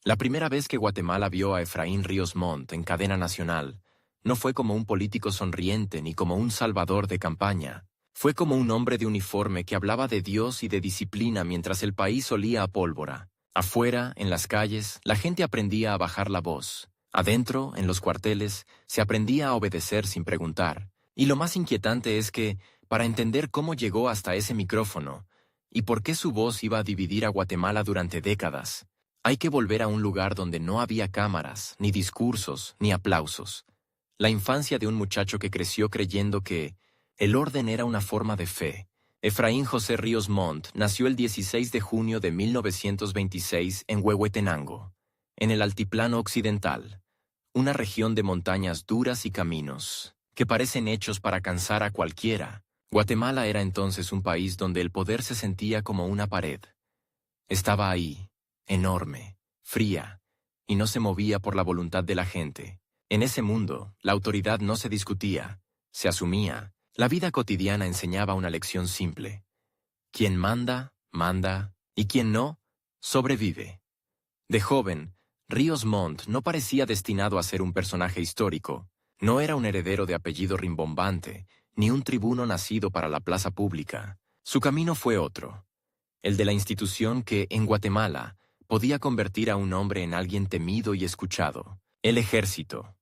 La primera vez que Guatemala vio a Efraín Ríos Montt en cadena nacional, no fue como un político sonriente ni como un salvador de campaña. Fue como un hombre de uniforme que hablaba de Dios y de disciplina mientras el país olía a pólvora. Afuera, en las calles, la gente aprendía a bajar la voz. Adentro, en los cuarteles, se aprendía a obedecer sin preguntar. Y lo más inquietante es que, para entender cómo llegó hasta ese micrófono, y por qué su voz iba a dividir a Guatemala durante décadas, hay que volver a un lugar donde no había cámaras, ni discursos, ni aplausos. La infancia de un muchacho que creció creyendo que el orden era una forma de fe. Efraín José Ríos Montt nació el 16 de junio de 1926 en Huehuetenango, en el Altiplano Occidental, una región de montañas duras y caminos que parecen hechos para cansar a cualquiera. Guatemala era entonces un país donde el poder se sentía como una pared. Estaba ahí, enorme, fría, y no se movía por la voluntad de la gente. En ese mundo, la autoridad no se discutía, se asumía. La vida cotidiana enseñaba una lección simple. Quien manda, manda, y quien no, sobrevive. De joven, Ríos Montt no parecía destinado a ser un personaje histórico. No era un heredero de apellido rimbombante, ni un tribuno nacido para la plaza pública. Su camino fue otro, el de la institución que, en Guatemala, podía convertir a un hombre en alguien temido y escuchado: el ejército.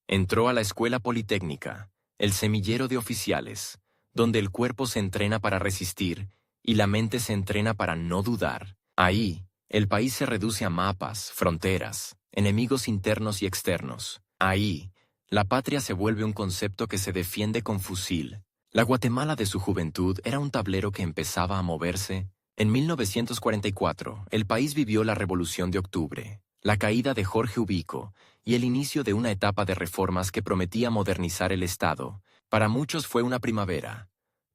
Entró a la escuela politécnica, el semillero de oficiales, donde el cuerpo se entrena para resistir y la mente se entrena para no dudar. Ahí, el país se reduce a mapas, fronteras, enemigos internos y externos. Ahí, la patria se vuelve un concepto que se defiende con fusil. La Guatemala de su juventud era un tablero que empezaba a moverse. En 1944, el país vivió la Revolución de Octubre, la caída de Jorge Ubico y el inicio de una etapa de reformas que prometía modernizar el Estado. Para muchos fue una primavera,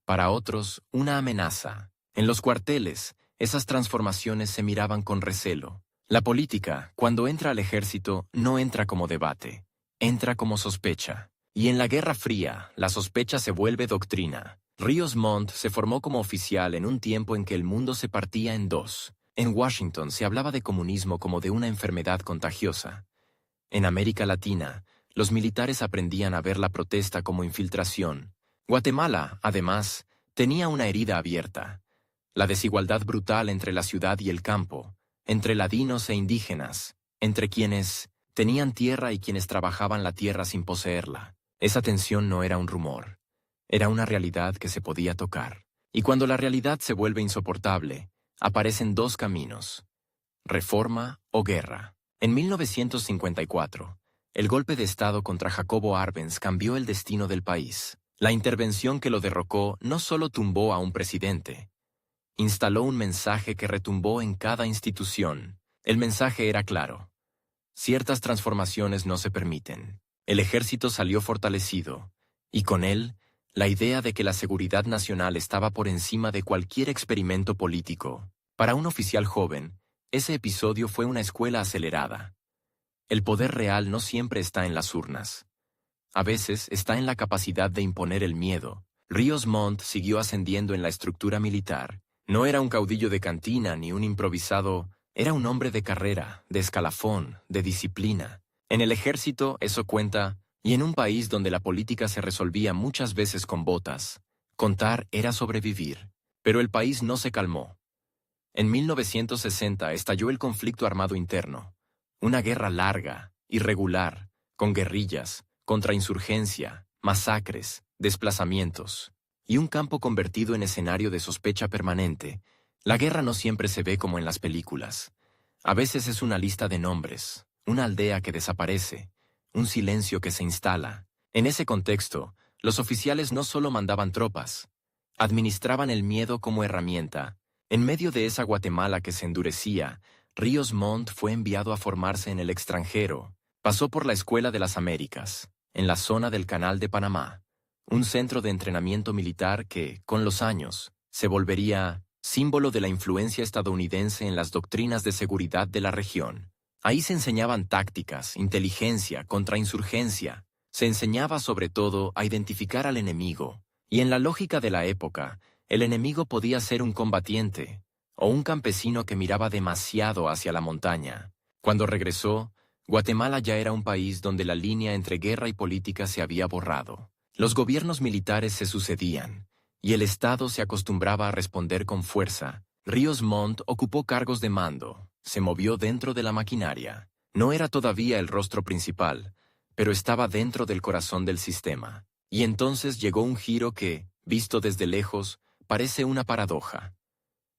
para otros una amenaza. En los cuarteles, esas transformaciones se miraban con recelo. La política, cuando entra al ejército, no entra como debate, entra como sospecha. Y en la Guerra Fría, la sospecha se vuelve doctrina. Ríos Montt se formó como oficial en un tiempo en que el mundo se partía en dos. En Washington se hablaba de comunismo como de una enfermedad contagiosa. En América Latina, los militares aprendían a ver la protesta como infiltración. Guatemala, además, tenía una herida abierta: la desigualdad brutal entre la ciudad y el campo, entre ladinos e indígenas, entre quienes tenían tierra y quienes trabajaban la tierra sin poseerla. Esa tensión no era un rumor, era una realidad que se podía tocar. Y cuando la realidad se vuelve insoportable, aparecen dos caminos: reforma o guerra. En 1954, el golpe de Estado contra Jacobo Arbenz cambió el destino del país. La intervención que lo derrocó no solo tumbó a un presidente, instaló un mensaje que retumbó en cada institución. El mensaje era claro: ciertas transformaciones no se permiten. El ejército salió fortalecido, y con él, la idea de que la seguridad nacional estaba por encima de cualquier experimento político. Para un oficial joven, ese episodio fue una escuela acelerada. El poder real no siempre está en las urnas. A veces está en la capacidad de imponer el miedo. Ríos Montt siguió ascendiendo en la estructura militar. No era un caudillo de cantina ni un improvisado, era un hombre de carrera, de escalafón, de disciplina. En el ejército eso cuenta, y en un país donde la política se resolvía muchas veces con botas, contar era sobrevivir. Pero el país no se calmó. En 1960 estalló el conflicto armado interno, una guerra larga, irregular, con guerrillas, contrainsurgencia, masacres, desplazamientos, y un campo convertido en escenario de sospecha permanente. La guerra no siempre se ve como en las películas. A veces es una lista de nombres, una aldea que desaparece, un silencio que se instala. En ese contexto, los oficiales no solo mandaban tropas, administraban el miedo como herramienta. En medio de esa Guatemala que se endurecía, Ríos Montt fue enviado a formarse en el extranjero. Pasó por la Escuela de las Américas, en la zona del Canal de Panamá, un centro de entrenamiento militar que, con los años, se volvería símbolo de la influencia estadounidense en las doctrinas de seguridad de la región. Ahí se enseñaban tácticas, inteligencia, contrainsurgencia. Se enseñaba sobre todo a identificar al enemigo, y en la lógica de la época, el enemigo podía ser un combatiente o un campesino que miraba demasiado hacia la montaña. Cuando regresó, Guatemala ya era un país donde la línea entre guerra y política se había borrado. Los gobiernos militares se sucedían, y el Estado se acostumbraba a responder con fuerza. Ríos Montt ocupó cargos de mando, se movió dentro de la maquinaria. No era todavía el rostro principal, pero estaba dentro del corazón del sistema. Y entonces llegó un giro que, visto desde lejos, parece una paradoja.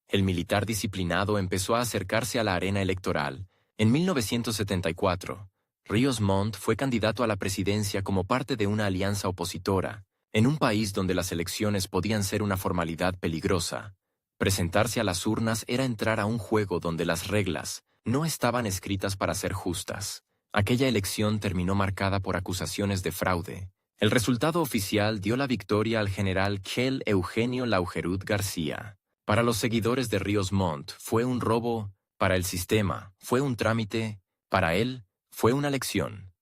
El militar disciplinado empezó a acercarse a la arena electoral. En 1974, Ríos Montt fue candidato a la presidencia como parte de una alianza opositora. En un país donde las elecciones podían ser una formalidad peligrosa, presentarse a las urnas era entrar a un juego donde las reglas no estaban escritas para ser justas. Aquella elección terminó marcada por acusaciones de fraude. El resultado oficial dio la victoria al general Kjell Eugenio Laugerud García. Para los seguidores de Ríos Montt fue un robo, para el sistema fue un trámite, para él fue una lección.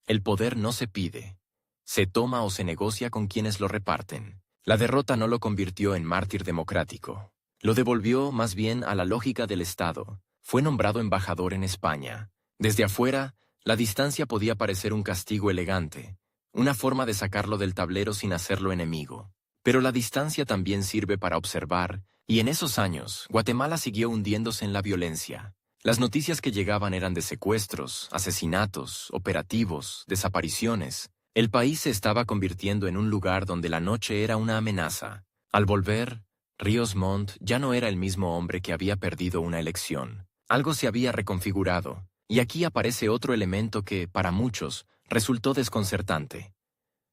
El poder no se pide, se toma o se negocia con quienes lo reparten. La derrota no lo convirtió en mártir democrático. Lo devolvió más bien a la lógica del Estado. Fue nombrado embajador en España. Desde afuera, la distancia podía parecer un castigo elegante, una forma de sacarlo del tablero sin hacerlo enemigo. Pero la distancia también sirve para observar, y en esos años, Guatemala siguió hundiéndose en la violencia. Las noticias que llegaban eran de secuestros, asesinatos, operativos, desapariciones. El país se estaba convirtiendo en un lugar donde la noche era una amenaza. Al volver, Ríos Montt ya no era el mismo hombre que había perdido una elección. Algo se había reconfigurado, y aquí aparece otro elemento que, para muchos, resultó desconcertante.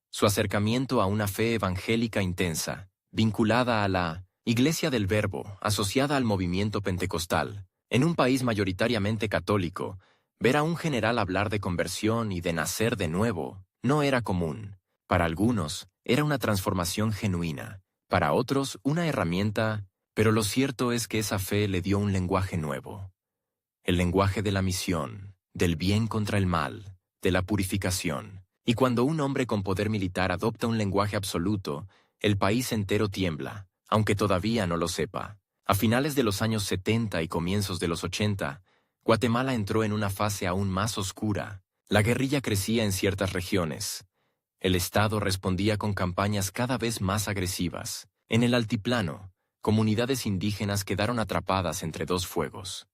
Su acercamiento a una fe evangélica intensa, vinculada a la Iglesia del Verbo, asociada al movimiento pentecostal. En un país mayoritariamente católico, ver a un general hablar de conversión y de nacer de nuevo no era común. Para algunos, era una transformación genuina, para otros, una herramienta, pero lo cierto es que esa fe le dio un lenguaje nuevo. El lenguaje de la misión, del bien contra el mal, de la purificación. Y cuando un hombre con poder militar adopta un lenguaje absoluto, el país entero tiembla, aunque todavía no lo sepa. A finales de los años 70 y comienzos de los 80, Guatemala entró en una fase aún más oscura. La guerrilla crecía en ciertas regiones. El Estado respondía con campañas cada vez más agresivas. En el altiplano, comunidades indígenas quedaron atrapadas entre dos fuegos.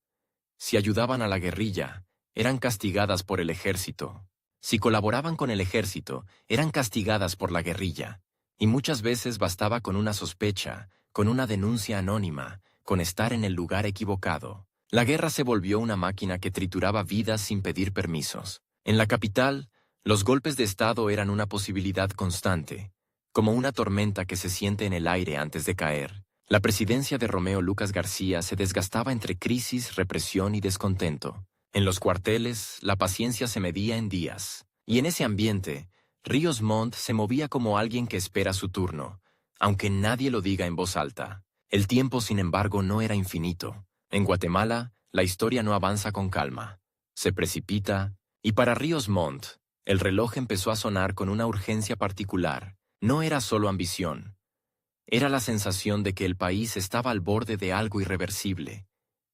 Si ayudaban a la guerrilla, eran castigadas por el ejército. Si colaboraban con el ejército, eran castigadas por la guerrilla. Y muchas veces bastaba con una sospecha, con una denuncia anónima, con estar en el lugar equivocado. La guerra se volvió una máquina que trituraba vidas sin pedir permisos. En la capital, los golpes de Estado eran una posibilidad constante, como una tormenta que se siente en el aire antes de caer. La presidencia de Romeo Lucas García se desgastaba entre crisis, represión y descontento. En los cuarteles, la paciencia se medía en días. Y en ese ambiente, Ríos Montt se movía como alguien que espera su turno, aunque nadie lo diga en voz alta. El tiempo, sin embargo, no era infinito. En Guatemala, la historia no avanza con calma. Se precipita, y para Ríos Montt, el reloj empezó a sonar con una urgencia particular. No era solo ambición. Era la sensación de que el país estaba al borde de algo irreversible,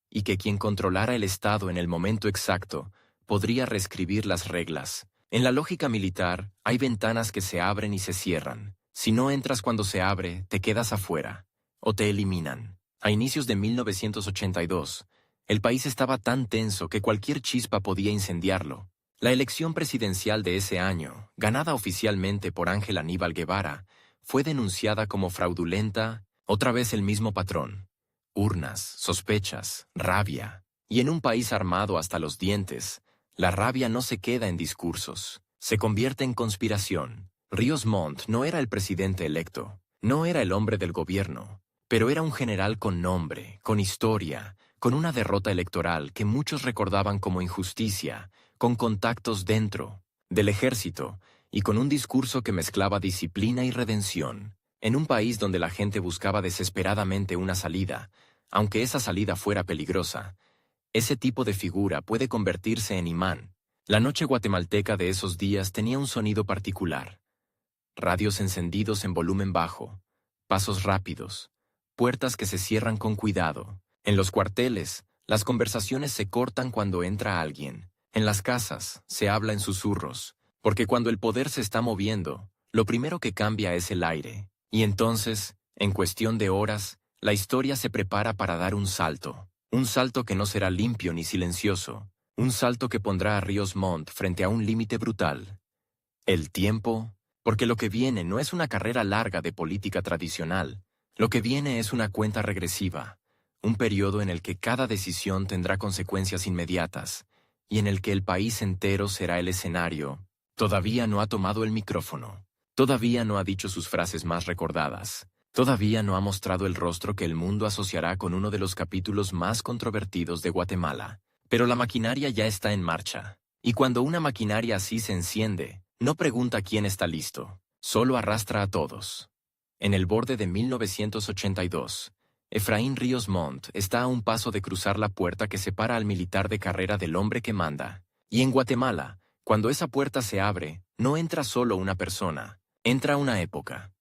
y que quien controlara el Estado en el momento exacto podría reescribir las reglas. En la lógica militar, hay ventanas que se abren y se cierran. Si no entras cuando se abre, te quedas afuera, o te eliminan. A inicios de 1982, el país estaba tan tenso que cualquier chispa podía incendiarlo. La elección presidencial de ese año, ganada oficialmente por Ángel Aníbal Guevara, fue denunciada como fraudulenta, otra vez el mismo patrón. Urnas, sospechas, rabia. Y en un país armado hasta los dientes, la rabia no se queda en discursos, se convierte en conspiración. Ríos Montt no era el presidente electo, no era el hombre del gobierno, pero era un general con nombre, con historia, con una derrota electoral que muchos recordaban como injusticia, con contactos dentro del ejército y con un discurso que mezclaba disciplina y redención. En un país donde la gente buscaba desesperadamente una salida, aunque esa salida fuera peligrosa, ese tipo de figura puede convertirse en imán. La noche guatemalteca de esos días tenía un sonido particular. Radios encendidos en volumen bajo, pasos rápidos, puertas que se cierran con cuidado. En los cuarteles, Las conversaciones se cortan cuando entra alguien. En las casas se habla en susurros, porque cuando el poder se está moviendo, lo primero que cambia es el aire. Y entonces, en cuestión de horas, la historia se prepara para dar un salto que no será limpio ni silencioso, un salto que pondrá a Ríos Montt frente a un límite brutal. El tiempo, porque lo que viene no es una carrera larga de política tradicional, lo que viene es una cuenta regresiva, un periodo en el que cada decisión tendrá consecuencias inmediatas, y en el que el país entero será el escenario. Todavía no ha tomado el micrófono, todavía no ha dicho sus frases más recordadas, todavía no ha mostrado el rostro que el mundo asociará con uno de los capítulos más controvertidos de Guatemala. Pero la maquinaria ya está en marcha, y cuando una maquinaria así se enciende, no pregunta quién está listo, solo arrastra a todos. En el borde de 1982, Efraín Ríos Montt está a un paso de cruzar la puerta que separa al militar de carrera del hombre que manda. Y en Guatemala, cuando esa puerta se abre, no entra solo una persona, entra una época.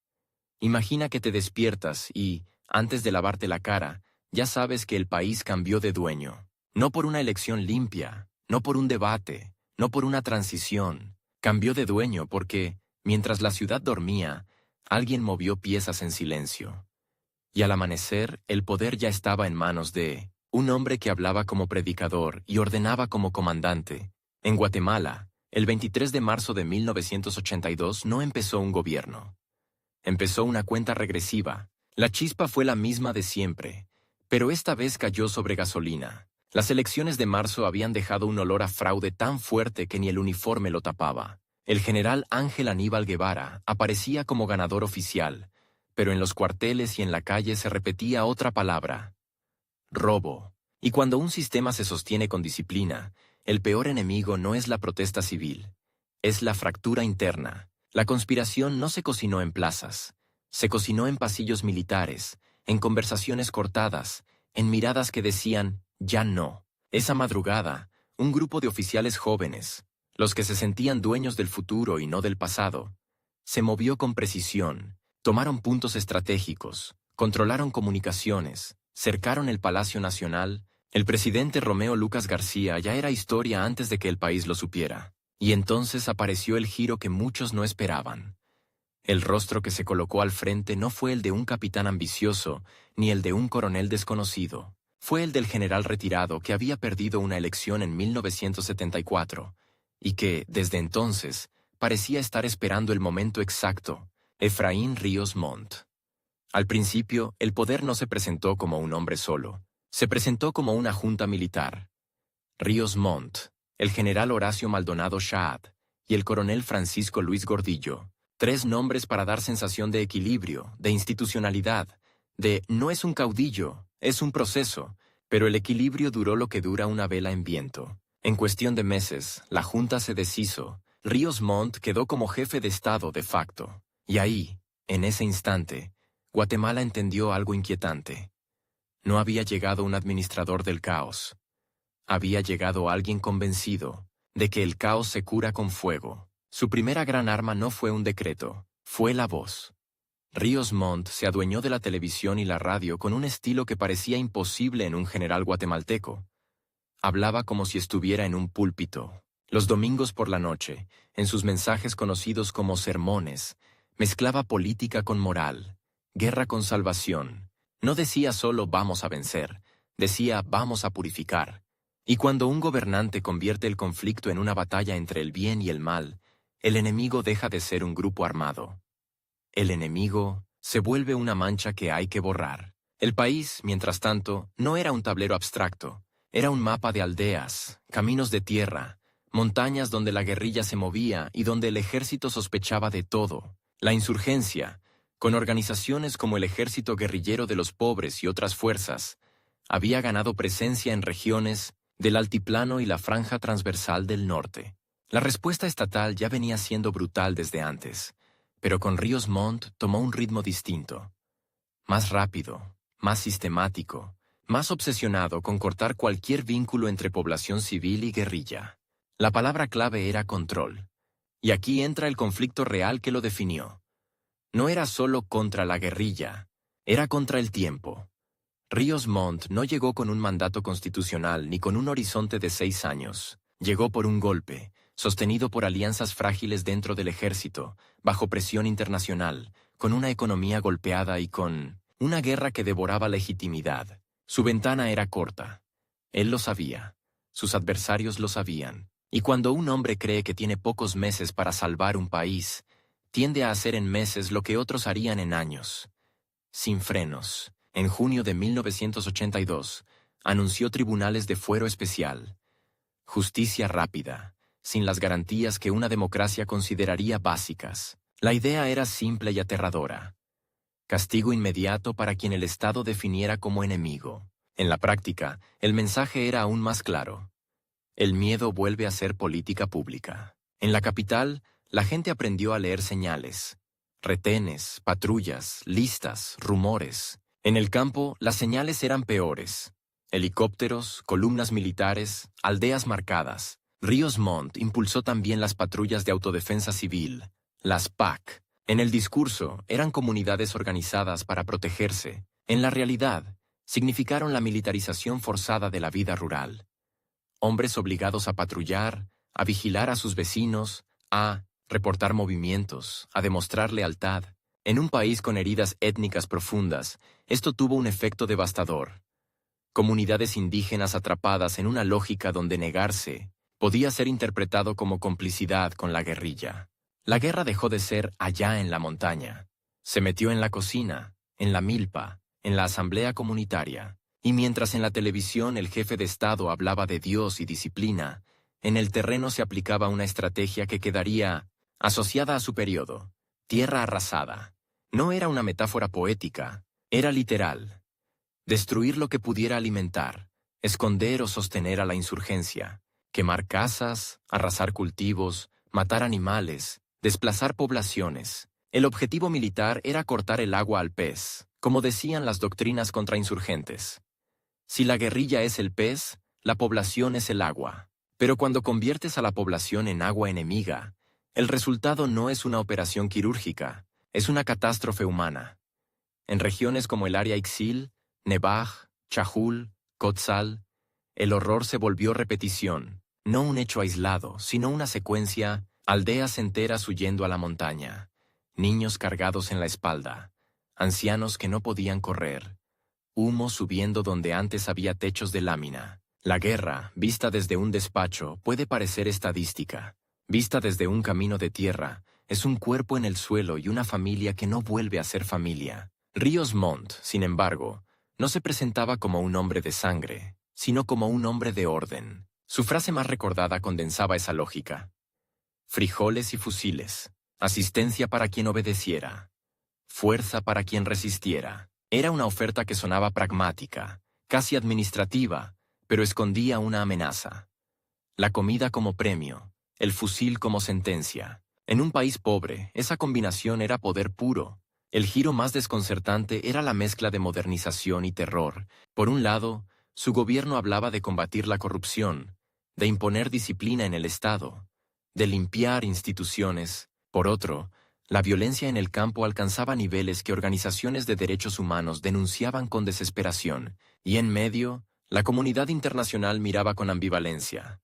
Imagina que te despiertas y, antes de lavarte la cara, ya sabes que el país cambió de dueño. No por una elección limpia, no por un debate, no por una transición. Cambió de dueño porque, mientras la ciudad dormía, alguien movió piezas en silencio. Y al amanecer, el poder ya estaba en manos de un hombre que hablaba como predicador y ordenaba como comandante. En Guatemala, el 23 de marzo de 1982 no empezó un gobierno. Empezó una cuenta regresiva. La chispa fue la misma de siempre, pero esta vez cayó sobre gasolina. Las elecciones de marzo habían dejado un olor a fraude tan fuerte que ni el uniforme lo tapaba. El general Ángel Aníbal Guevara aparecía como ganador oficial, pero en los cuarteles y en la calle se repetía otra palabra: robo. Y cuando un sistema se sostiene con disciplina, el peor enemigo no es la protesta civil, es la fractura interna. La conspiración no se cocinó en plazas, se cocinó en pasillos militares, en conversaciones cortadas, en miradas que decían «ya no». Esa madrugada, un grupo de oficiales jóvenes, los que se sentían dueños del futuro y no del pasado, se movió con precisión, tomaron puntos estratégicos, controlaron comunicaciones, cercaron el Palacio Nacional. El presidente Romeo Lucas García ya era historia antes de que el país lo supiera. Y entonces apareció el giro que muchos no esperaban. El rostro que se colocó al frente no fue el de un capitán ambicioso, ni el de un coronel desconocido. Fue el del general retirado que había perdido una elección en 1974, y que, desde entonces, parecía estar esperando el momento exacto: Efraín Ríos Montt. Al principio, el poder no se presentó como un hombre solo, se presentó como una junta militar. Ríos Montt, el general Horacio Maldonado Shahad y el coronel Francisco Luis Gordillo. 3 nombres para dar sensación de equilibrio, de institucionalidad, de no es un caudillo, es un proceso, pero el equilibrio duró lo que dura una vela en viento. En cuestión de meses, la junta se deshizo. Ríos Montt quedó como jefe de Estado de facto. Y ahí, en ese instante, Guatemala entendió algo inquietante. No había llegado un administrador del caos. Había llegado alguien convencido de que el caos se cura con fuego. Su primera gran arma no fue un decreto, fue la voz. Ríos Montt se adueñó de la televisión y la radio con un estilo que parecía imposible en un general guatemalteco. Hablaba como si estuviera en un púlpito. Los domingos por la noche, en sus mensajes conocidos como sermones, mezclaba política con moral, guerra con salvación. No decía solo vamos a vencer, decía vamos a purificar. Y cuando un gobernante convierte el conflicto en una batalla entre el bien y el mal, el enemigo deja de ser un grupo armado. El enemigo se vuelve una mancha que hay que borrar. El país, mientras tanto, no era un tablero abstracto, era un mapa de aldeas, caminos de tierra, montañas donde la guerrilla se movía y donde el ejército sospechaba de todo. La insurgencia, con organizaciones como el Ejército Guerrillero de los Pobres y otras fuerzas, había ganado presencia en regiones del altiplano y la franja transversal del norte. La respuesta estatal ya venía siendo brutal desde antes, pero con Ríos Montt tomó un ritmo distinto. Más rápido, más sistemático, más obsesionado con cortar cualquier vínculo entre población civil y guerrilla. La palabra clave era control. Y aquí entra el conflicto real que lo definió. No era solo contra la guerrilla, era contra el tiempo. Ríos Montt no llegó con un mandato constitucional ni con un horizonte de 6 años. Llegó por un golpe, sostenido por alianzas frágiles dentro del ejército, bajo presión internacional, con una economía golpeada y con una guerra que devoraba legitimidad. Su ventana era corta. Él lo sabía. Sus adversarios lo sabían. Y cuando un hombre cree que tiene pocos meses para salvar un país, tiende a hacer en meses lo que otros harían en años. Sin frenos, en junio de 1982, anunció tribunales de fuero especial. Justicia rápida, sin las garantías que una democracia consideraría básicas. La idea era simple y aterradora. Castigo inmediato para quien el Estado definiera como enemigo. En la práctica, el mensaje era aún más claro. El miedo vuelve a ser política pública. En la capital, la gente aprendió a leer señales. Retenes, patrullas, listas, rumores. En el campo, las señales eran peores. Helicópteros, columnas militares, aldeas marcadas. Ríos Montt impulsó también las patrullas de autodefensa civil, las PAC. En el discurso, eran comunidades organizadas para protegerse. En la realidad, significaron la militarización forzada de la vida rural. Hombres obligados a patrullar, a vigilar a sus vecinos, a reportar movimientos, a demostrar lealtad. En un país con heridas étnicas profundas, esto tuvo un efecto devastador. Comunidades indígenas atrapadas en una lógica donde negarse podía ser interpretado como complicidad con la guerrilla. La guerra dejó de ser allá en la montaña. Se metió en la cocina, en la milpa, en la asamblea comunitaria. Y mientras en la televisión el jefe de Estado hablaba de Dios y disciplina, en el terreno se aplicaba una estrategia que quedaría asociada a su periodo: tierra arrasada. No era una metáfora poética, era literal. Destruir lo que pudiera alimentar, esconder o sostener a la insurgencia, quemar casas, arrasar cultivos, matar animales, desplazar poblaciones. El objetivo militar era cortar el agua al pez, como decían las doctrinas contrainsurgentes. Si la guerrilla es el pez, la población es el agua. Pero cuando conviertes a la población en agua enemiga, el resultado no es una operación quirúrgica, es una catástrofe humana. En regiones como el área Ixil, Nevaj, Chajul, Kotzal, el horror se volvió repetición, no un hecho aislado, sino una secuencia: aldeas enteras huyendo a la montaña, niños cargados en la espalda, ancianos que no podían correr, humo subiendo donde antes había techos de lámina. La guerra, vista desde un despacho, puede parecer estadística. Vista desde un camino de tierra, es un cuerpo en el suelo y una familia que no vuelve a ser familia. Ríos Montt, sin embargo, no se presentaba como un hombre de sangre, sino como un hombre de orden. Su frase más recordada condensaba esa lógica. Frijoles y fusiles, asistencia para quien obedeciera, fuerza para quien resistiera. Era una oferta que sonaba pragmática, casi administrativa, pero escondía una amenaza. La comida como premio, el fusil como sentencia. En un país pobre, esa combinación era poder puro. El giro más desconcertante era la mezcla de modernización y terror. Por un lado, su gobierno hablaba de combatir la corrupción, de imponer disciplina en el Estado, de limpiar instituciones. Por otro, la violencia en el campo alcanzaba niveles que organizaciones de derechos humanos denunciaban con desesperación, y en medio, la comunidad internacional miraba con ambivalencia.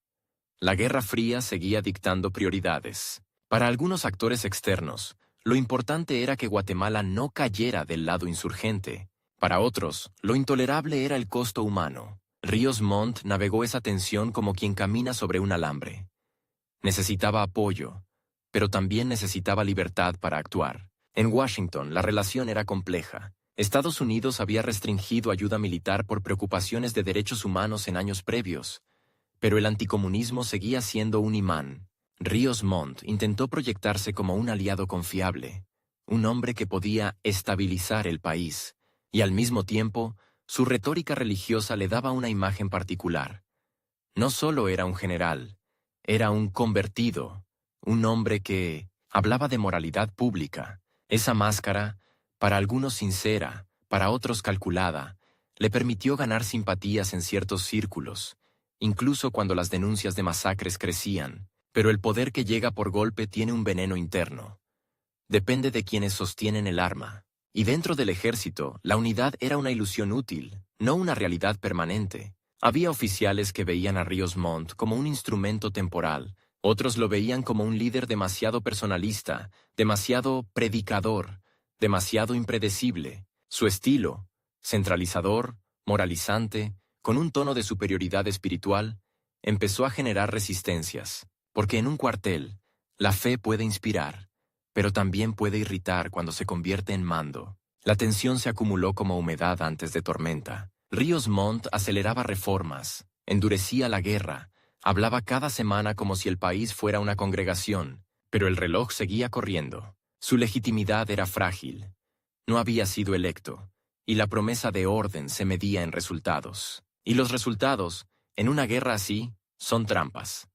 La Guerra Fría seguía dictando prioridades. Para algunos actores externos, lo importante era que Guatemala no cayera del lado insurgente. Para otros, lo intolerable era el costo humano. Ríos Montt navegó esa tensión como quien camina sobre un alambre. Necesitaba apoyo, pero también necesitaba libertad para actuar. En Washington, la relación era compleja. Estados Unidos había restringido ayuda militar por preocupaciones de derechos humanos en años previos, pero el anticomunismo seguía siendo un imán. Ríos Montt intentó proyectarse como un aliado confiable, un hombre que podía estabilizar el país, y al mismo tiempo, su retórica religiosa le daba una imagen particular. No solo era un general, era un convertido, un hombre que hablaba de moralidad pública. Esa máscara, para algunos sincera, para otros calculada, le permitió ganar simpatías en ciertos círculos, incluso cuando las denuncias de masacres crecían. Pero el poder que llega por golpe tiene un veneno interno. Depende de quienes sostienen el arma. Y dentro del ejército, la unidad era una ilusión útil, no una realidad permanente. Había oficiales que veían a Ríos Montt como un instrumento temporal, otros lo veían como un líder demasiado personalista, demasiado predicador, demasiado impredecible. Su estilo, centralizador, moralizante, con un tono de superioridad espiritual, empezó a generar resistencias, porque en un cuartel, la fe puede inspirar, pero también puede irritar cuando se convierte en mando. La tensión se acumuló como humedad antes de tormenta. Ríos Montt aceleraba reformas, endurecía la guerra, hablaba cada semana como si el país fuera una congregación, pero el reloj seguía corriendo. Su legitimidad era frágil. No había sido electo, y la promesa de orden se medía en resultados. Y los resultados, en una guerra así, son trampas.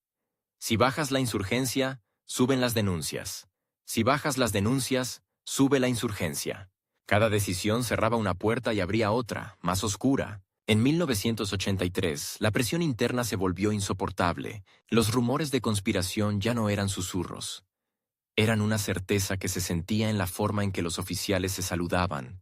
Si bajas la insurgencia, suben las denuncias. Si bajas las denuncias, sube la insurgencia. Cada decisión cerraba una puerta y abría otra, más oscura. En 1983, la presión interna se volvió insoportable. Los rumores de conspiración ya no eran susurros. Eran una certeza que se sentía en la forma en que los oficiales se saludaban.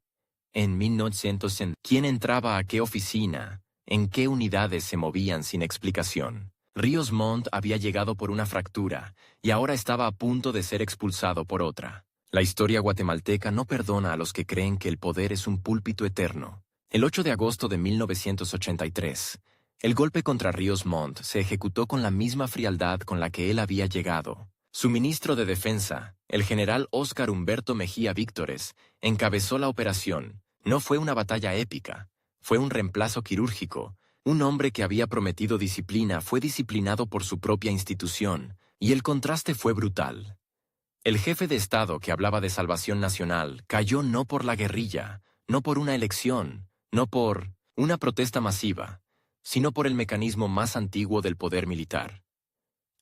En 1900, ¿quién entraba a qué oficina? ¿En qué unidades se movían sin explicación? Ríos Montt había llegado por una fractura y ahora estaba a punto de ser expulsado por otra. La historia guatemalteca no perdona a los que creen que el poder es un púlpito eterno. El 8 de agosto de 1983, el golpe contra Ríos Montt se ejecutó con la misma frialdad con la que él había llegado. Su ministro de Defensa, el general Óscar Humberto Mejía Víctores, encabezó la operación. No fue una batalla épica, fue un reemplazo quirúrgico. Un hombre que había prometido disciplina fue disciplinado por su propia institución, y el contraste fue brutal. El jefe de Estado que hablaba de salvación nacional cayó no por la guerrilla, no por una elección, no por una protesta masiva, sino por el mecanismo más antiguo del poder militar.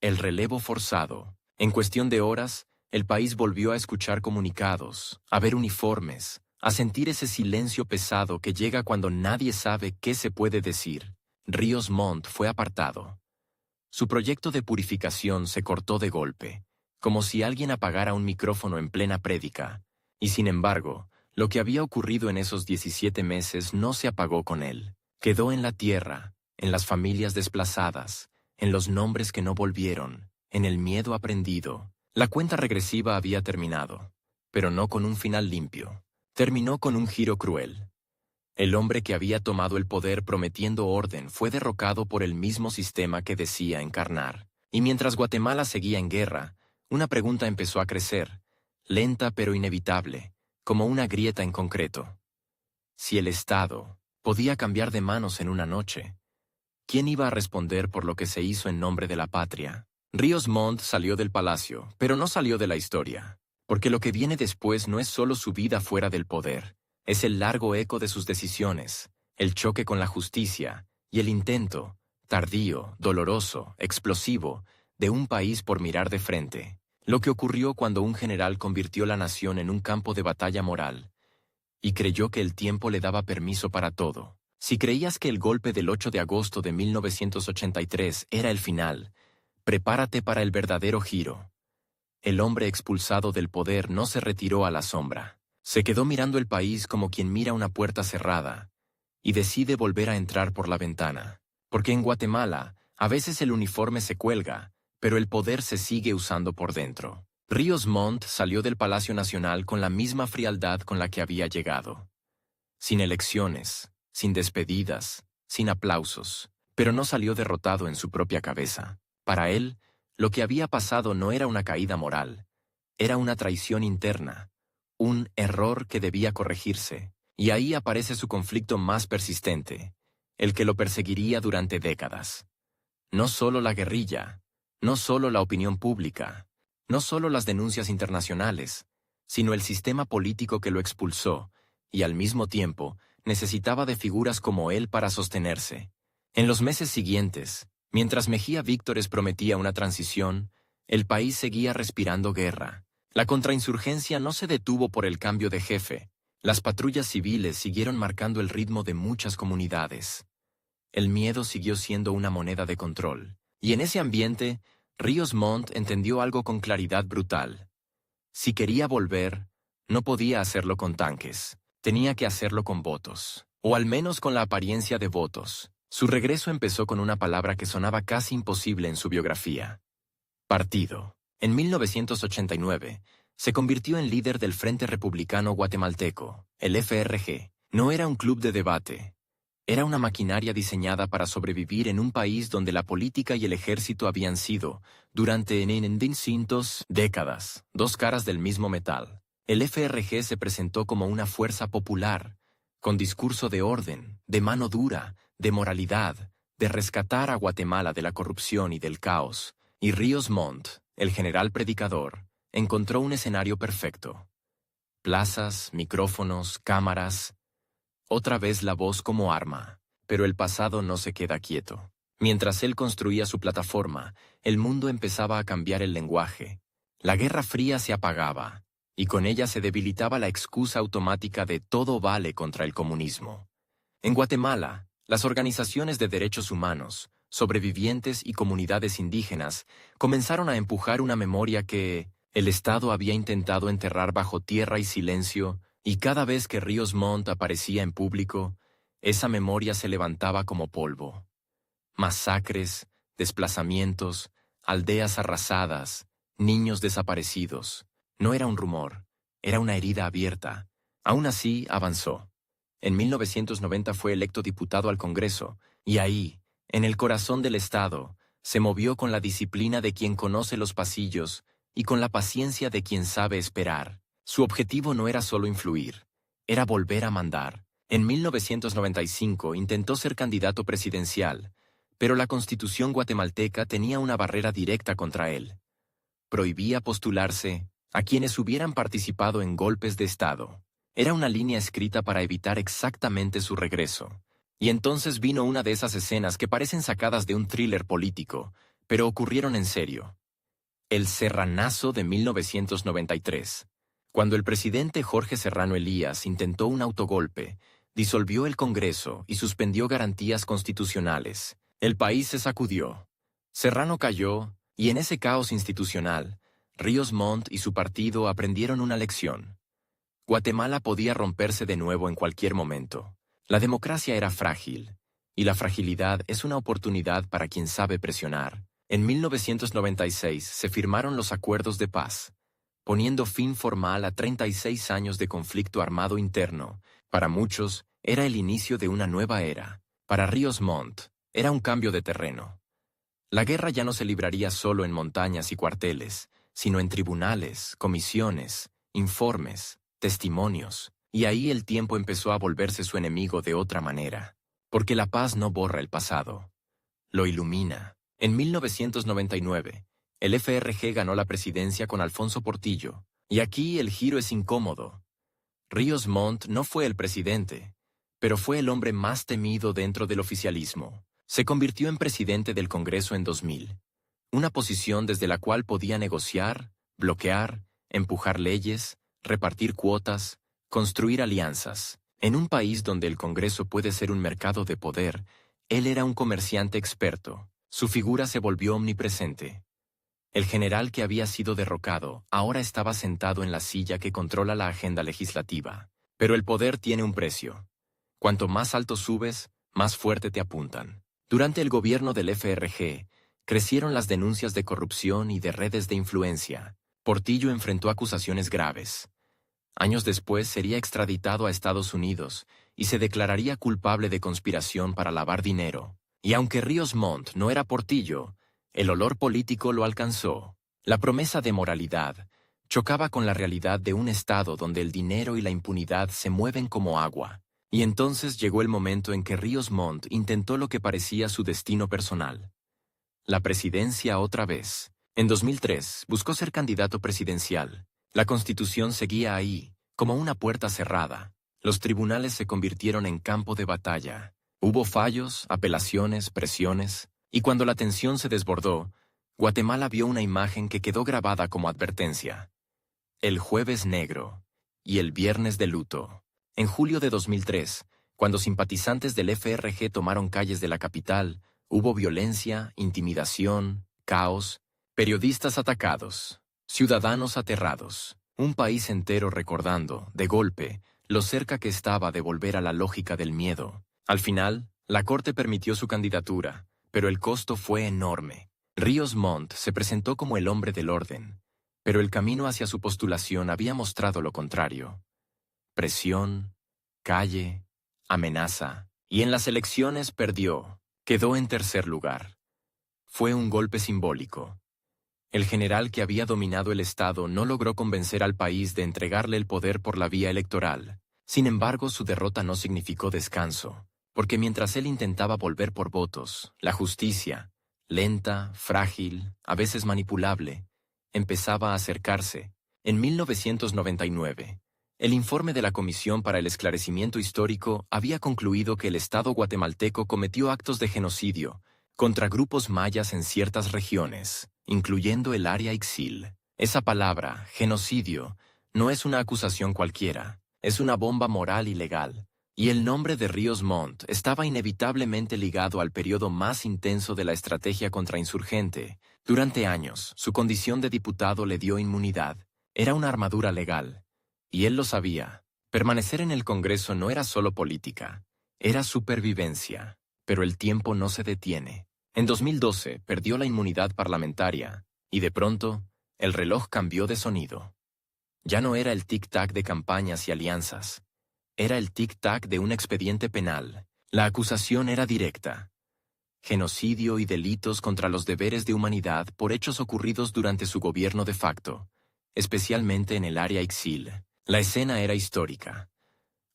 El relevo forzado. En cuestión de horas, el país volvió a escuchar comunicados, a ver uniformes, a sentir ese silencio pesado que llega cuando nadie sabe qué se puede decir. Ríos Montt fue apartado. Su proyecto de purificación se cortó de golpe, como si alguien apagara un micrófono en plena prédica, y sin embargo, lo que había ocurrido en esos 17 meses no se apagó con él. Quedó en la tierra, en las familias desplazadas, en los nombres que no volvieron, en el miedo aprendido. La cuenta regresiva había terminado, pero no con un final limpio. Terminó con un giro cruel. El hombre que había tomado el poder prometiendo orden fue derrocado por el mismo sistema que decía encarnar. Y mientras Guatemala seguía en guerra, una pregunta empezó a crecer, lenta pero inevitable, como una grieta en concreto. Si el Estado podía cambiar de manos en una noche, ¿quién iba a responder por lo que se hizo en nombre de la patria? Ríos Montt salió del palacio, pero no salió de la historia. Porque lo que viene después no es solo su vida fuera del poder, es el largo eco de sus decisiones, el choque con la justicia y el intento, tardío, doloroso, explosivo, de un país por mirar de frente. Lo que ocurrió cuando un general convirtió la nación en un campo de batalla moral y creyó que el tiempo le daba permiso para todo. Si creías que el golpe del 8 de agosto de 1983 era el final, prepárate para el verdadero giro. El hombre expulsado del poder no se retiró a la sombra. Se quedó mirando el país como quien mira una puerta cerrada y decide volver a entrar por la ventana. Porque en Guatemala, a veces el uniforme se cuelga, pero el poder se sigue usando por dentro. Ríos Montt salió del Palacio Nacional con la misma frialdad con la que había llegado. Sin elecciones, sin despedidas, sin aplausos, pero no salió derrotado en su propia cabeza. Para él, lo que había pasado no era una caída moral, era una traición interna, un error que debía corregirse, y ahí aparece su conflicto más persistente, el que lo perseguiría durante décadas. No solo la guerrilla, no solo la opinión pública, no solo las denuncias internacionales, sino el sistema político que lo expulsó, y al mismo tiempo necesitaba de figuras como él para sostenerse. En los meses siguientes, mientras Mejía Víctores prometía una transición, el país seguía respirando guerra. La contrainsurgencia no se detuvo por el cambio de jefe. Las patrullas civiles siguieron marcando el ritmo de muchas comunidades. El miedo siguió siendo una moneda de control. Y en ese ambiente, Ríos Montt entendió algo con claridad brutal. Si quería volver, No podía hacerlo con tanques. Tenía que hacerlo con votos. O al menos con la apariencia de votos. Su regreso empezó con una palabra que sonaba casi imposible en su biografía. Partido. En 1989, se convirtió en líder del Frente Republicano Guatemalteco, el FRG. No era un club de debate. Era una maquinaria diseñada para sobrevivir en un país donde la política y el ejército habían sido, durante distintas décadas, dos caras del mismo metal. El FRG se presentó como una fuerza popular, con discurso de orden, de mano dura, de moralidad, de rescatar a Guatemala de la corrupción y del caos. Y Ríos Montt, el general predicador, encontró un escenario perfecto. Plazas, micrófonos, cámaras. Otra vez la voz como arma. Pero el pasado no se queda quieto. Mientras él construía su plataforma, el mundo empezaba a cambiar el lenguaje. La Guerra Fría se apagaba, y con ella se debilitaba la excusa automática de todo vale contra el comunismo. En Guatemala, las organizaciones de derechos humanos, sobrevivientes y comunidades indígenas comenzaron a empujar una memoria que el Estado había intentado enterrar bajo tierra y silencio, y cada vez que Ríos Montt aparecía en público, esa memoria se levantaba como polvo. Masacres, desplazamientos, aldeas arrasadas, niños desaparecidos. No era un rumor, era una herida abierta. Aún así, avanzó. En 1990 fue electo diputado al Congreso, y ahí, en el corazón del Estado, se movió con la disciplina de quien conoce los pasillos y con la paciencia de quien sabe esperar. Su objetivo no era solo influir, era volver a mandar. En 1995 intentó ser candidato presidencial, pero la Constitución guatemalteca tenía una barrera directa contra él. Prohibía postularse a quienes hubieran participado en golpes de Estado. Era una línea escrita para evitar exactamente su regreso. Y entonces vino una de esas escenas que parecen sacadas de un thriller político, pero ocurrieron en serio. El Serranazo de 1993. Cuando el presidente Jorge Serrano Elías intentó un autogolpe, disolvió el Congreso y suspendió garantías constitucionales. El país se sacudió. Serrano cayó, y en ese caos institucional, Ríos Montt y su partido aprendieron una lección. Guatemala podía romperse de nuevo en cualquier momento. La democracia era frágil, y la fragilidad es una oportunidad para quien sabe presionar. En 1996 se firmaron los acuerdos de paz, poniendo fin formal a 36 años de conflicto armado interno. Para muchos, era el inicio de una nueva era. Para Ríos Montt, era un cambio de terreno. La guerra ya no se libraría solo en montañas y cuarteles, sino en tribunales, comisiones, informes, testimonios. Y ahí el tiempo empezó a volverse su enemigo de otra manera. Porque la paz no borra el pasado, lo ilumina. En 1999, el FRG ganó la presidencia con Alfonso Portillo. Y aquí el giro es incómodo. Ríos Montt no fue el presidente, pero fue el hombre más temido dentro del oficialismo. Se convirtió en presidente del Congreso en 2000, una posición desde la cual podía negociar, bloquear, empujar leyes, repartir cuotas, construir alianzas. En un país donde el Congreso puede ser un mercado de poder, él era un comerciante experto. Su figura se volvió omnipresente. El general que había sido derrocado ahora estaba sentado en la silla que controla la agenda legislativa. Pero el poder tiene un precio. Cuanto más alto subes, más fuerte te apuntan. Durante el gobierno del FRG, crecieron las denuncias de corrupción y de redes de influencia. Portillo enfrentó acusaciones graves. Años después sería extraditado a Estados Unidos y se declararía culpable de conspiración para lavar dinero. Y aunque Ríos Montt no era Portillo, el olor político lo alcanzó. La promesa de moralidad chocaba con la realidad de un Estado donde el dinero y la impunidad se mueven como agua. Y entonces llegó el momento en que Ríos Montt intentó lo que parecía su destino personal. La presidencia otra vez. En 2003 buscó ser candidato presidencial. La Constitución seguía ahí, como una puerta cerrada. Los tribunales se convirtieron en campo de batalla. Hubo fallos, apelaciones, presiones, y cuando la tensión se desbordó, Guatemala vio una imagen que quedó grabada como advertencia. El Jueves Negro y el Viernes de Luto. En julio de 2003, cuando simpatizantes del FRG tomaron calles de la capital, hubo violencia, intimidación, caos, periodistas atacados, ciudadanos aterrados. Un país entero recordando, de golpe, lo cerca que estaba de volver a la lógica del miedo. Al final, la Corte permitió su candidatura, pero el costo fue enorme. Ríos Montt se presentó como el hombre del orden, pero el camino hacia su postulación había mostrado lo contrario. Presión, calle, amenaza, y en las elecciones perdió, quedó en tercer lugar. Fue un golpe simbólico. El general que había dominado el Estado no logró convencer al país de entregarle el poder por la vía electoral. Sin embargo, su derrota no significó descanso, porque mientras él intentaba volver por votos, la justicia, lenta, frágil, a veces manipulable, empezaba a acercarse. En 1999, el informe de la Comisión para el Esclarecimiento Histórico había concluido que el Estado guatemalteco cometió actos de genocidio contra grupos mayas en ciertas regiones, incluyendo el área Ixil. Esa palabra, genocidio, no es una acusación cualquiera, es una bomba moral y legal. Y el nombre de Ríos Montt estaba inevitablemente ligado al periodo más intenso de la estrategia contrainsurgente. Durante años, su condición de diputado le dio inmunidad. Era una armadura legal. Y él lo sabía. Permanecer en el Congreso no era solo política, era supervivencia. Pero el tiempo no se detiene. En 2012 perdió la inmunidad parlamentaria, y de pronto, el reloj cambió de sonido. Ya no era el tic-tac de campañas y alianzas. Era el tic-tac de un expediente penal. La acusación era directa. Genocidio y delitos contra los deberes de humanidad por hechos ocurridos durante su gobierno de facto, especialmente en el área Ixil. La escena era histórica.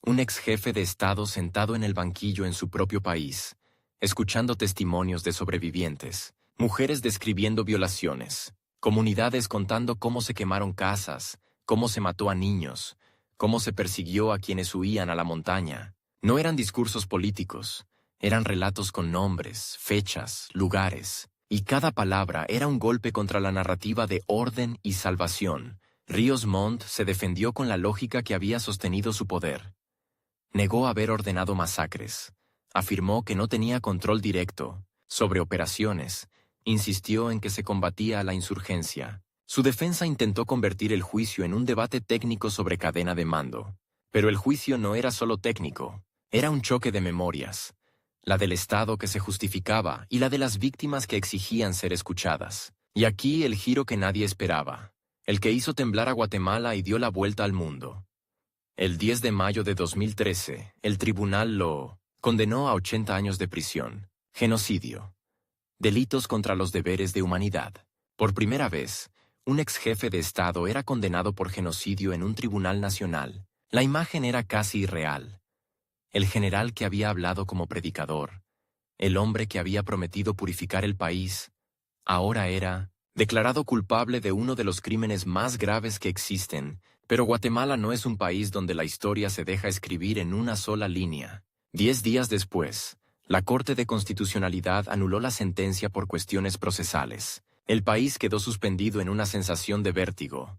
Un ex jefe de Estado sentado en el banquillo en su propio país, escuchando testimonios de sobrevivientes, mujeres describiendo violaciones, comunidades contando cómo se quemaron casas, cómo se mató a niños, cómo se persiguió a quienes huían a la montaña. No eran discursos políticos, eran relatos con nombres, fechas, lugares, y cada palabra era un golpe contra la narrativa de orden y salvación. Ríos Montt se defendió con la lógica que había sostenido su poder. Negó haber ordenado masacres, afirmó que no tenía control directo sobre operaciones, insistió en que se combatía a la insurgencia. Su defensa intentó convertir el juicio en un debate técnico sobre cadena de mando. Pero el juicio no era solo técnico, era un choque de memorias, la del Estado que se justificaba y la de las víctimas que exigían ser escuchadas. Y aquí el giro que nadie esperaba, el que hizo temblar a Guatemala y dio la vuelta al mundo. El 10 de mayo de 2013, el tribunal lo condenó a 80 años de prisión, genocidio, delitos contra los deberes de humanidad. Por primera vez, un ex jefe de Estado era condenado por genocidio en un tribunal nacional. La imagen era casi irreal. El general que había hablado como predicador, el hombre que había prometido purificar el país, ahora era declarado culpable de uno de los crímenes más graves que existen. Pero Guatemala no es un país donde la historia se deja escribir en una sola línea. 10 días después, la Corte de Constitucionalidad anuló la sentencia por cuestiones procesales. El país quedó suspendido en una sensación de vértigo.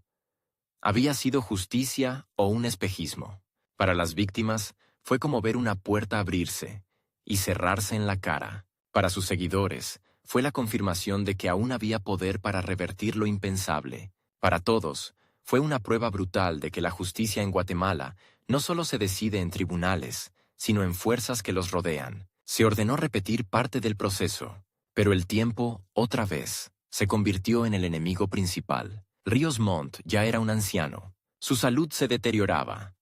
¿Había sido justicia o un espejismo? Para las víctimas, fue como ver una puerta abrirse y cerrarse en la cara. Para sus seguidores, fue la confirmación de que aún había poder para revertir lo impensable. Para todos, fue una prueba brutal de que la justicia en Guatemala no solo se decide en tribunales, sino en fuerzas que los rodean. Se ordenó repetir parte del proceso, pero el tiempo, otra vez, se convirtió en el enemigo principal. Ríos Montt ya era un anciano. Su salud se deterioraba.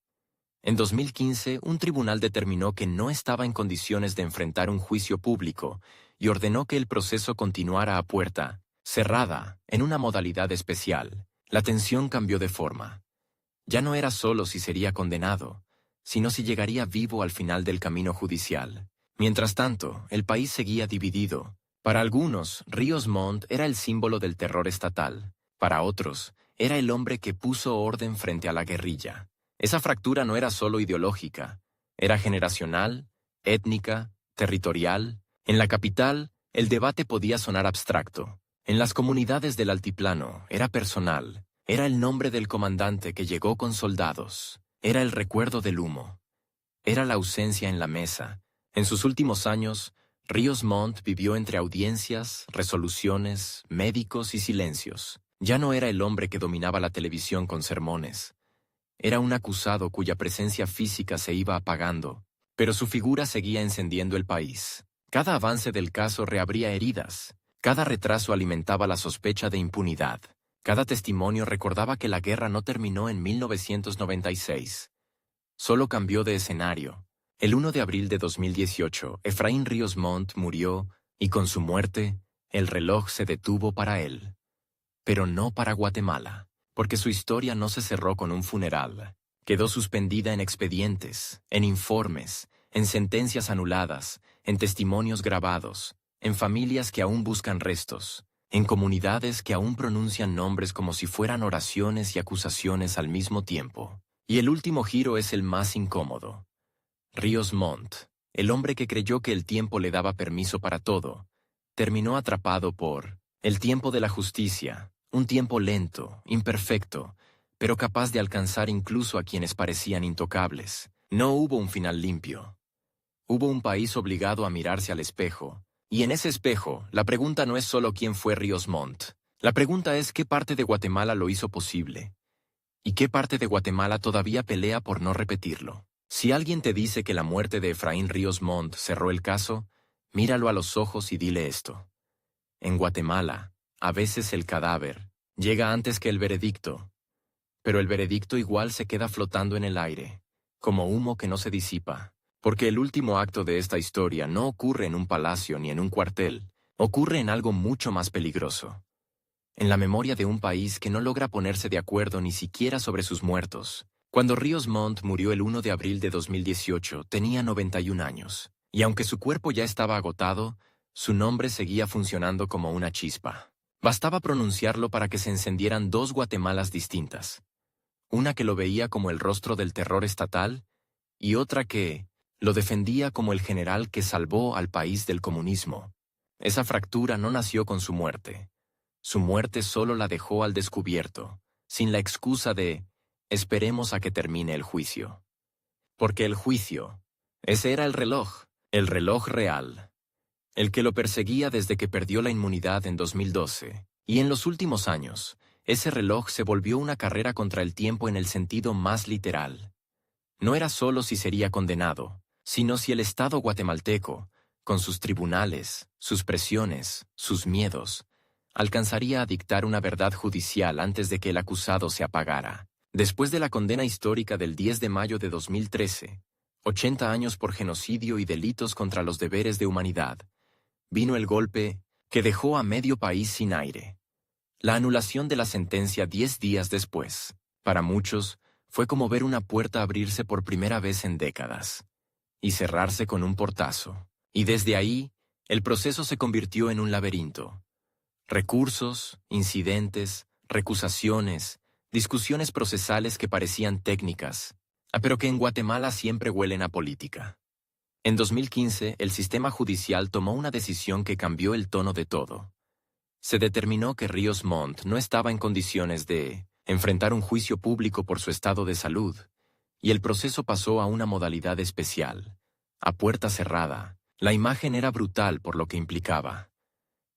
En 2015, un tribunal determinó que no estaba en condiciones de enfrentar un juicio público y ordenó que el proceso continuara a puerta cerrada, en una modalidad especial. La tensión cambió de forma. Ya no era solo si sería condenado, sino si llegaría vivo al final del camino judicial. Mientras tanto, el país seguía dividido. Para algunos, Ríos Montt era el símbolo del terror estatal. Para otros, era el hombre que puso orden frente a la guerrilla. Esa fractura no era solo ideológica, era generacional, étnica, territorial. En la capital, el debate podía sonar abstracto. En las comunidades del altiplano, era personal. Era el nombre del comandante que llegó con soldados. Era el recuerdo del humo. Era la ausencia en la mesa. En sus últimos años, Ríos Montt vivió entre audiencias, resoluciones, médicos y silencios. Ya no era el hombre que dominaba la televisión con sermones. Era un acusado cuya presencia física se iba apagando, pero su figura seguía encendiendo el país. Cada avance del caso reabría heridas. Cada retraso alimentaba la sospecha de impunidad. Cada testimonio recordaba que la guerra no terminó en 1996. Solo cambió de escenario. El 1 de abril de 2018, Efraín Ríos Montt murió, y con su muerte, el reloj se detuvo para él. Pero no para Guatemala, porque su historia no se cerró con un funeral. Quedó suspendida en expedientes, en informes, en sentencias anuladas, en testimonios grabados, en familias que aún buscan restos, en comunidades que aún pronuncian nombres como si fueran oraciones y acusaciones al mismo tiempo. Y el último giro es el más incómodo. Ríos Montt, el hombre que creyó que el tiempo le daba permiso para todo, terminó atrapado por el tiempo de la justicia, un tiempo lento, imperfecto, pero capaz de alcanzar incluso a quienes parecían intocables. No hubo un final limpio. Hubo un país obligado a mirarse al espejo, y en ese espejo, la pregunta no es solo quién fue Ríos Montt. La pregunta es qué parte de Guatemala lo hizo posible, y qué parte de Guatemala todavía pelea por no repetirlo. Si alguien te dice que la muerte de Efraín Ríos Montt cerró el caso, míralo a los ojos y dile esto. En Guatemala, a veces el cadáver llega antes que el veredicto, pero el veredicto igual se queda flotando en el aire, como humo que no se disipa, porque el último acto de esta historia no ocurre en un palacio ni en un cuartel, ocurre en algo mucho más peligroso. En la memoria de un país que no logra ponerse de acuerdo ni siquiera sobre sus muertos. Cuando Ríos Montt murió el 1 de abril de 2018, tenía 91 años, y aunque su cuerpo ya estaba agotado, su nombre seguía funcionando como una chispa. Bastaba pronunciarlo para que se encendieran dos Guatemalas distintas. Una que lo veía como el rostro del terror estatal, y otra que lo defendía como el general que salvó al país del comunismo. Esa fractura no nació con su muerte. Su muerte solo la dejó al descubierto, sin la excusa de «esperemos a que termine el juicio». Porque el juicio, ese era el reloj real, el que lo perseguía desde que perdió la inmunidad en 2012. Y en los últimos años, ese reloj se volvió una carrera contra el tiempo en el sentido más literal. No era solo si sería condenado, sino si el Estado guatemalteco, con sus tribunales, sus presiones, sus miedos, alcanzaría a dictar una verdad judicial antes de que el acusado se apagara. Después de la condena histórica del 10 de mayo de 2013, 80 años por genocidio y delitos contra los deberes de humanidad, vino el golpe que dejó a medio país sin aire. La anulación de la sentencia 10 días después, para muchos, fue como ver una puerta abrirse por primera vez en décadas, y cerrarse con un portazo. Y desde ahí, el proceso se convirtió en un laberinto. Recursos, incidentes, recusaciones, discusiones procesales que parecían técnicas, pero que en Guatemala siempre huelen a política. En 2015, el sistema judicial tomó una decisión que cambió el tono de todo. Se determinó que Ríos Montt no estaba en condiciones de enfrentar un juicio público por su estado de salud, y el proceso pasó a una modalidad especial, a puerta cerrada. La imagen era brutal por lo que implicaba.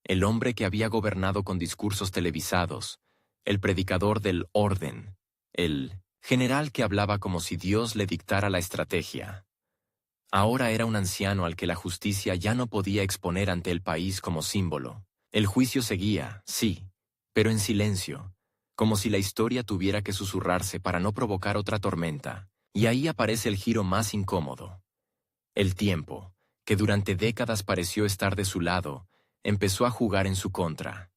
El hombre que había gobernado con discursos televisados, el predicador del orden, el general que hablaba como si Dios le dictara la estrategia. Ahora era un anciano al que la justicia ya no podía exponer ante el país como símbolo. El juicio seguía, sí, pero en silencio, como si la historia tuviera que susurrarse para no provocar otra tormenta. Y ahí aparece el giro más incómodo. El tiempo, que durante décadas pareció estar de su lado, empezó a jugar en su contra.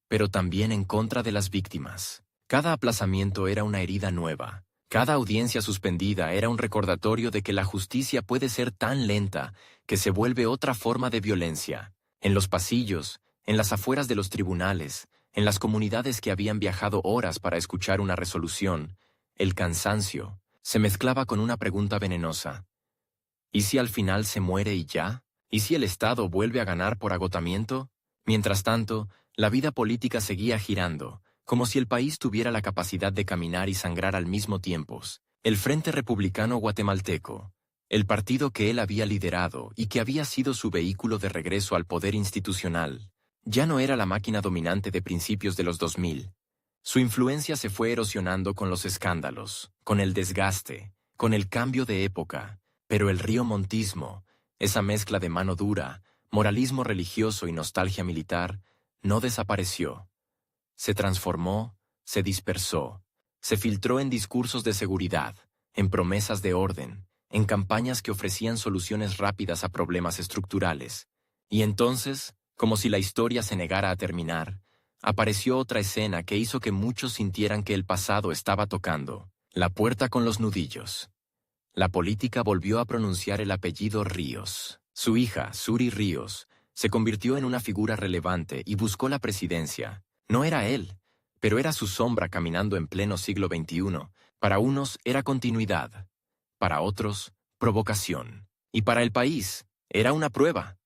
Pero también en contra de las víctimas. Cada aplazamiento era una herida nueva. Cada audiencia suspendida era un recordatorio de que la justicia puede ser tan lenta que se vuelve otra forma de violencia. En los pasillos, en las afueras de los tribunales, en las comunidades que habían viajado horas para escuchar una resolución, el cansancio se mezclaba con una pregunta venenosa. ¿Y si al final se muere y ya? ¿Y si el Estado vuelve a ganar por agotamiento? Mientras tanto, la vida política seguía girando, como si el país tuviera la capacidad de caminar y sangrar al mismo tiempo. El Frente Republicano Guatemalteco, el partido que él había liderado y que había sido su vehículo de regreso al poder institucional, Ya no era la máquina dominante de principios de los 2000. Su influencia se fue erosionando con los escándalos, con el desgaste, con el cambio de época, pero el riomontismo, esa mezcla de mano dura, moralismo religioso y nostalgia militar, no desapareció. Se transformó, se dispersó, se filtró en discursos de seguridad, en promesas de orden, en campañas que ofrecían soluciones rápidas a problemas estructurales. Y entonces, como si la historia se negara a terminar, apareció otra escena que hizo que muchos sintieran que el pasado estaba tocando, la puerta con los nudillos. La política volvió a pronunciar el apellido Ríos. Su hija, Suri Ríos, se convirtió en una figura relevante y buscó la presidencia. No era él, pero era su sombra caminando en pleno siglo XXI. Para unos era continuidad, para otros, provocación. Y para el país, era una prueba.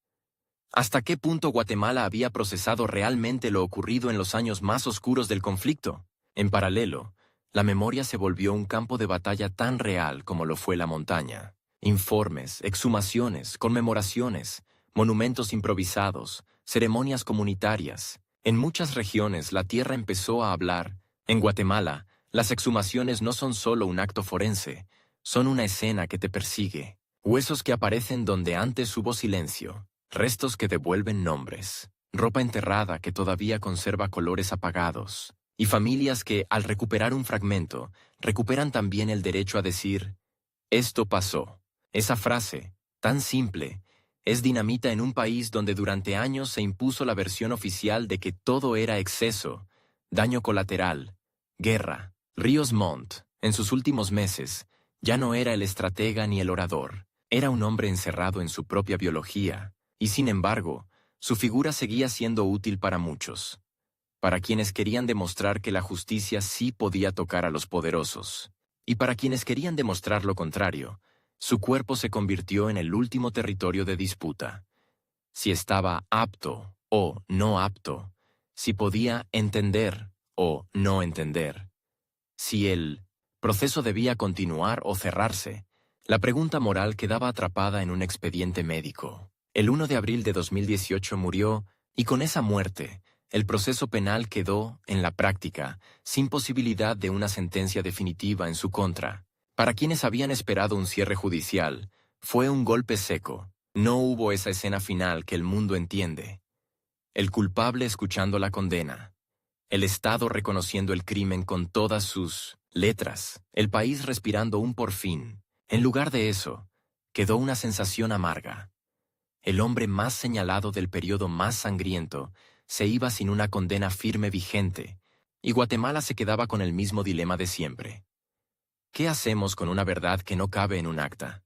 ¿Hasta qué punto Guatemala había procesado realmente lo ocurrido en los años más oscuros del conflicto? En paralelo, la memoria se volvió un campo de batalla tan real como lo fue la montaña. Informes, exhumaciones, conmemoraciones, monumentos improvisados, ceremonias comunitarias. En muchas regiones la tierra empezó a hablar. En Guatemala, las exhumaciones no son solo un acto forense, son una escena que te persigue. Huesos que aparecen donde antes hubo silencio. Restos que devuelven nombres, ropa enterrada que todavía conserva colores apagados, y familias que, al recuperar un fragmento, recuperan también el derecho a decir, «Esto pasó». Esa frase, tan simple, es dinamita en un país donde durante años se impuso la versión oficial de que todo era exceso, daño colateral, guerra. Ríos Montt, en sus últimos meses, ya no era el estratega ni el orador, era un hombre encerrado en su propia biología. Y sin embargo, su figura seguía siendo útil para muchos, para quienes querían demostrar que la justicia sí podía tocar a los poderosos, y para quienes querían demostrar lo contrario, su cuerpo se convirtió en el último territorio de disputa. Si estaba apto o no apto, si podía entender o no entender, si el proceso debía continuar o cerrarse, la pregunta moral quedaba atrapada en un expediente médico. El 1 de abril de 2018 murió, y con esa muerte, el proceso penal quedó, en la práctica, sin posibilidad de una sentencia definitiva en su contra. Para quienes habían esperado un cierre judicial, fue un golpe seco. No hubo esa escena final que el mundo entiende. El culpable escuchando la condena. El Estado reconociendo el crimen con todas sus letras. El país respirando un por fin. En lugar de eso, quedó una sensación amarga. El hombre más señalado del periodo más sangriento se iba sin una condena firme vigente, y Guatemala se quedaba con el mismo dilema de siempre. ¿Qué hacemos con una verdad que no cabe en un acta?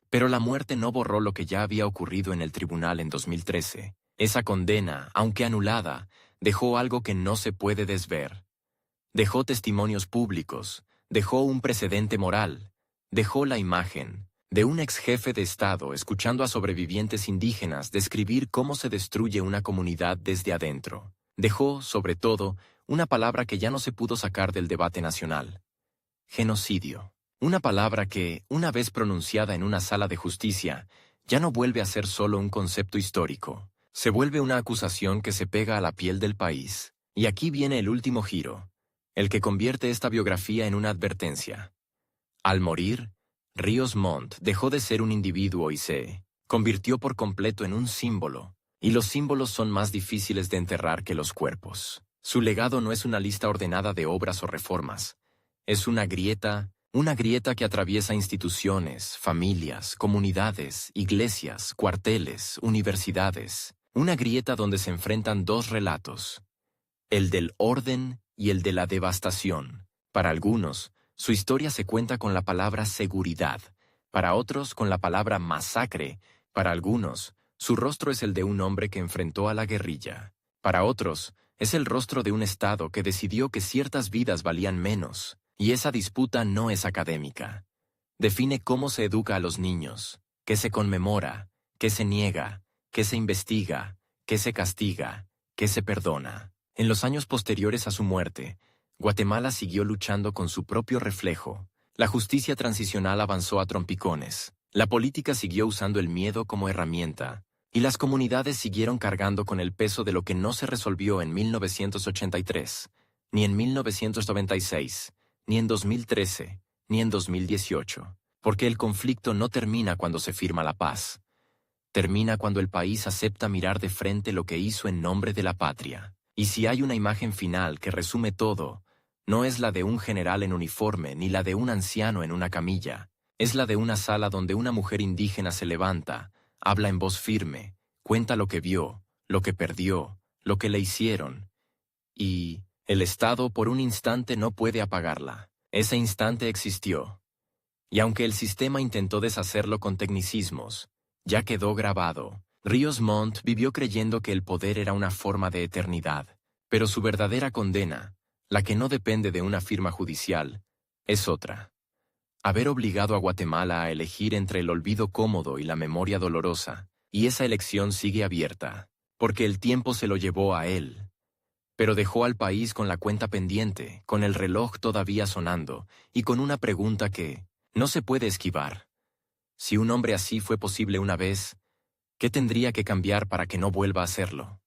Pero la muerte no borró lo que ya había ocurrido en el tribunal en 2013. Esa condena, aunque anulada, dejó algo que no se puede desver. Dejó testimonios públicos, dejó un precedente moral, dejó la imagen de un ex jefe de Estado escuchando a sobrevivientes indígenas describir cómo se destruye una comunidad desde adentro. Dejó, sobre todo, una palabra que ya no se pudo sacar del debate nacional. Genocidio. Una palabra que, una vez pronunciada en una sala de justicia, ya no vuelve a ser solo un concepto histórico. Se vuelve una acusación que se pega a la piel del país. Y aquí viene el último giro, el que convierte esta biografía en una advertencia. Al morir, Ríos Montt dejó de ser un individuo y se convirtió por completo en un símbolo, y los símbolos son más difíciles de enterrar que los cuerpos. Su legado no es una lista ordenada de obras o reformas, es una grieta que atraviesa instituciones, familias, comunidades, iglesias, cuarteles, universidades, una grieta donde se enfrentan dos relatos, el del orden y el de la devastación. Para algunos, su historia se cuenta con la palabra seguridad, para otros con la palabra masacre, para algunos, su rostro es el de un hombre que enfrentó a la guerrilla, para otros, es el rostro de un Estado que decidió que ciertas vidas valían menos, y esa disputa no es académica. Define cómo se educa a los niños, qué se conmemora, qué se niega, qué se investiga, qué se castiga, qué se perdona. En los años posteriores a su muerte, Guatemala siguió luchando con su propio reflejo. La justicia transicional avanzó a trompicones. La política siguió usando el miedo como herramienta. Y las comunidades siguieron cargando con el peso de lo que no se resolvió en 1983, ni en 1996, ni en 2013, ni en 2018, porque el conflicto no termina cuando se firma la paz. Termina cuando el país acepta mirar de frente lo que hizo en nombre de la patria. Y si hay una imagen final que resume todo, no es la de un general en uniforme ni la de un anciano en una camilla. Es la de una sala donde una mujer indígena se levanta, habla en voz firme, cuenta lo que vio, lo que perdió, lo que le hicieron. Y el Estado por un instante no puede apagarla. Ese instante existió. Y aunque el sistema intentó deshacerlo con tecnicismos, ya quedó grabado. Ríos Montt vivió creyendo que el poder era una forma de eternidad, pero su verdadera condena, la que no depende de una firma judicial, es otra. Haber obligado a Guatemala a elegir entre el olvido cómodo y la memoria dolorosa, y esa elección sigue abierta, porque el tiempo se lo llevó a él. Pero dejó al país con la cuenta pendiente, con el reloj todavía sonando, y con una pregunta que no se puede esquivar. Si un hombre así fue posible una vez, ¿qué tendría que cambiar para que no vuelva a serlo?